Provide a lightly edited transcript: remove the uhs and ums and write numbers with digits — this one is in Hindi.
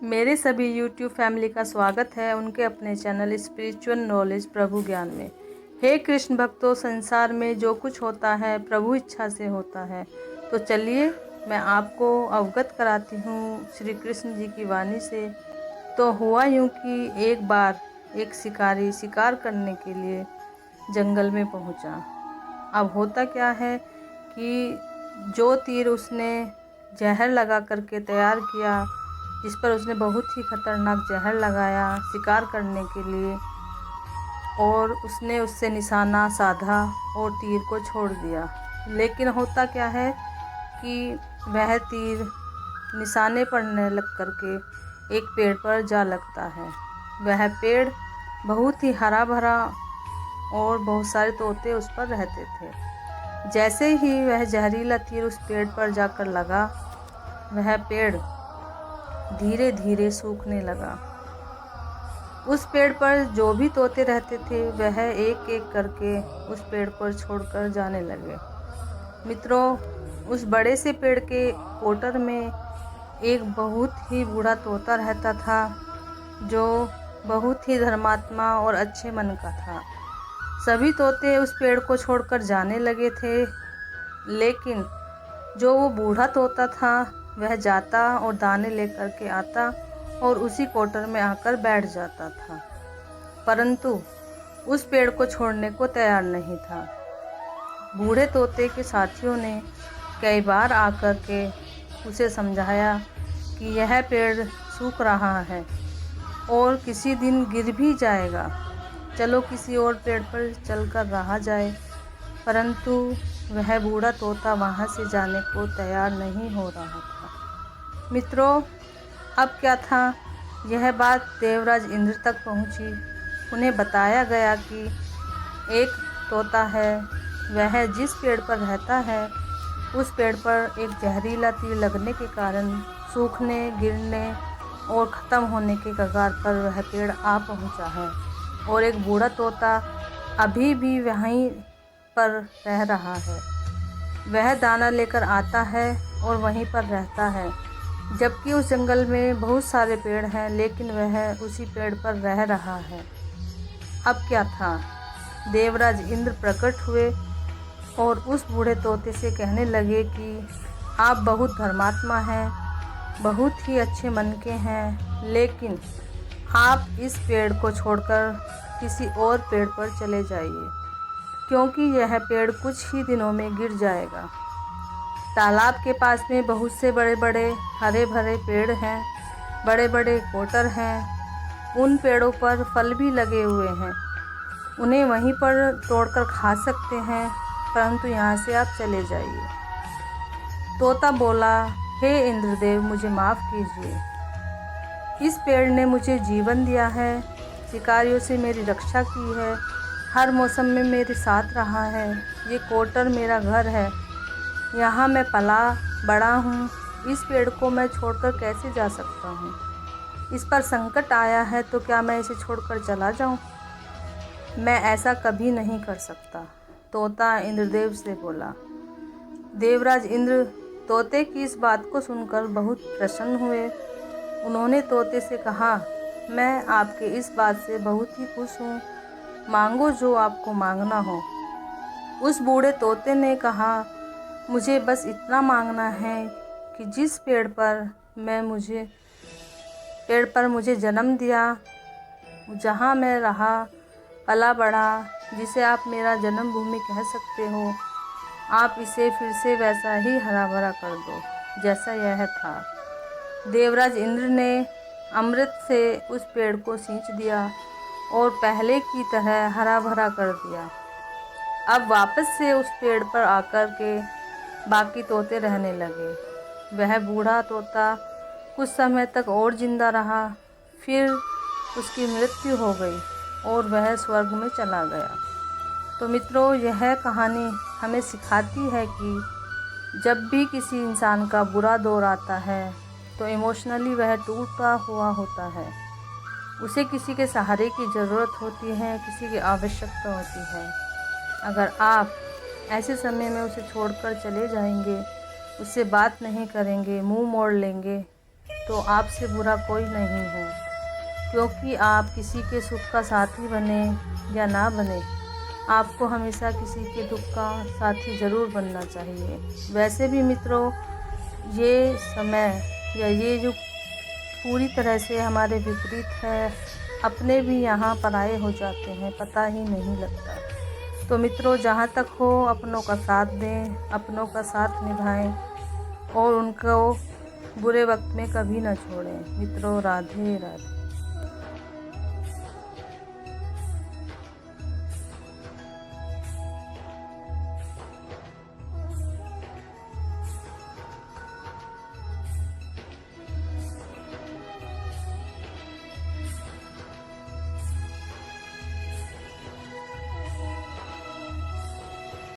मेरे सभी YouTube फैमिली का स्वागत है उनके अपने चैनल स्पिरिचुअल नॉलेज प्रभु ज्ञान में। हे कृष्ण भक्तों, संसार में जो कुछ होता है प्रभु इच्छा से होता है। तो चलिए मैं आपको अवगत कराती हूँ श्री कृष्ण जी की वाणी से। तो हुआ यूँ कि एक बार एक शिकारी शिकार करने के लिए जंगल में पहुँचा। अब होता क्या है कि जो तीर उसने जहर लगा करके तैयार किया, जिस पर उसने बहुत ही खतरनाक जहर लगाया शिकार करने के लिए, और उसने उससे निशाना साधा और तीर को छोड़ दिया। लेकिन होता क्या है कि वह तीर निशाने पर न लग करके एक पेड़ पर जा लगता है। वह पेड़ बहुत ही हरा भरा और बहुत सारे तोते उस पर रहते थे। जैसे ही वह जहरीला तीर उस पेड़ पर जाकर लगा, वह पेड़ धीरे धीरे सूखने लगा। उस पेड़ पर जो भी तोते रहते थे वह एक एक करके उस पेड़ पर छोड़कर जाने लगे। मित्रों, उस बड़े से पेड़ के कोटर में एक बहुत ही बूढ़ा तोता रहता था, जो बहुत ही धर्मात्मा और अच्छे मन का था। सभी तोते उस पेड़ को छोड़कर जाने लगे थे, लेकिन जो वो बूढ़ा तोता था वह जाता और दाने लेकर के आता और उसी कोटर में आकर बैठ जाता था, परंतु उस पेड़ को छोड़ने को तैयार नहीं था। बूढ़े तोते के साथियों ने कई बार आकर के उसे समझाया कि यह पेड़ सूख रहा है और किसी दिन गिर भी जाएगा, चलो किसी और पेड़ पर चलकर रहा जाए, परंतु वह बूढ़ा तोता वहाँ से जाने को तैयार नहीं हो रहा था। मित्रों, अब क्या था, यह बात देवराज इंद्र तक पहुँची। उन्हें बताया गया कि एक तोता है, वह जिस पेड़ पर रहता है उस पेड़ पर एक जहरीला तीर लगने के कारण सूखने, गिरने और ख़त्म होने के कगार पर वह पेड़ आ पहुँचा है, और एक बूढ़ा तोता अभी भी वहीं पर रह रहा है। वह दाना लेकर आता है और वहीं पर रहता है, जबकि उस जंगल में बहुत सारे पेड़ हैं, लेकिन वह उसी पेड़ पर रह रहा है। अब क्या था, देवराज इंद्र प्रकट हुए और उस बूढ़े तोते से कहने लगे कि आप बहुत धर्मात्मा हैं, बहुत ही अच्छे मन के हैं, लेकिन आप इस पेड़ को छोड़कर किसी और पेड़ पर चले जाइए, क्योंकि यह पेड़ कुछ ही दिनों में गिर जाएगा। तालाब के पास में बहुत से बड़े बड़े हरे भरे पेड़ हैं, बड़े बड़े कोटर हैं, उन पेड़ों पर फल भी लगे हुए हैं, उन्हें वहीं पर तोड़कर खा सकते हैं, परंतु यहाँ से आप चले जाइए। तोता बोला, हे इंद्रदेव, मुझे माफ़ कीजिए, इस पेड़ ने मुझे जीवन दिया है, शिकारियों से मेरी रक्षा की है, हर मौसम में मेरे साथ रहा है, ये कोटर मेरा घर है, यहाँ मैं पला बड़ा हूँ, इस पेड़ को मैं छोड़कर कैसे जा सकता हूँ? इस पर संकट आया है तो क्या मैं इसे छोड़कर चला जाऊँ? मैं ऐसा कभी नहीं कर सकता, तोता इंद्रदेव से बोला। देवराज इंद्र तोते की इस बात को सुनकर बहुत प्रसन्न हुए। उन्होंने तोते से कहा, मैं आपके इस बात से बहुत ही खुश हूँ, मांगो जो आपको मांगना हो। उस बूढ़े तोते ने कहा, मुझे बस इतना मांगना है कि जिस पेड़ पर मुझे जन्म दिया, जहाँ मैं रहा पला बड़ा, जिसे आप मेरा जन्मभूमि कह सकते हो, आप इसे फिर से वैसा ही हरा भरा कर दो जैसा यह था। देवराज इंद्र ने अमृत से उस पेड़ को सींच दिया और पहले की तरह हरा भरा कर दिया। अब वापस से उस पेड़ पर आकर के बाकी तोते रहने लगे। वह बूढ़ा तोता कुछ समय तक और जिंदा रहा, फिर उसकी मृत्यु हो गई और वह स्वर्ग में चला गया। तो मित्रों, यह कहानी हमें सिखाती है कि जब भी किसी इंसान का बुरा दौर आता है तो इमोशनली वह टूटा हुआ होता है, उसे किसी के सहारे की ज़रूरत होती है, किसी की आवश्यकता होती है। अगर आप ऐसे समय में उसे छोड़कर चले जाएंगे, उससे बात नहीं करेंगे, मुंह मोड़ लेंगे, तो आपसे बुरा कोई नहीं है, क्योंकि आप किसी के सुख का साथी बने या ना बने, आपको हमेशा किसी के दुख का साथी ज़रूर बनना चाहिए। वैसे भी मित्रों, ये समय या ये जो पूरी तरह से हमारे विपरीत है, अपने भी यहाँ पराये हो जाते हैं, पता ही नहीं लगता। तो मित्रों, जहाँ तक हो अपनों का साथ दें, अपनों का साथ निभाएं और उनको बुरे वक्त में कभी ना छोड़ें। मित्रों, राधे राधे।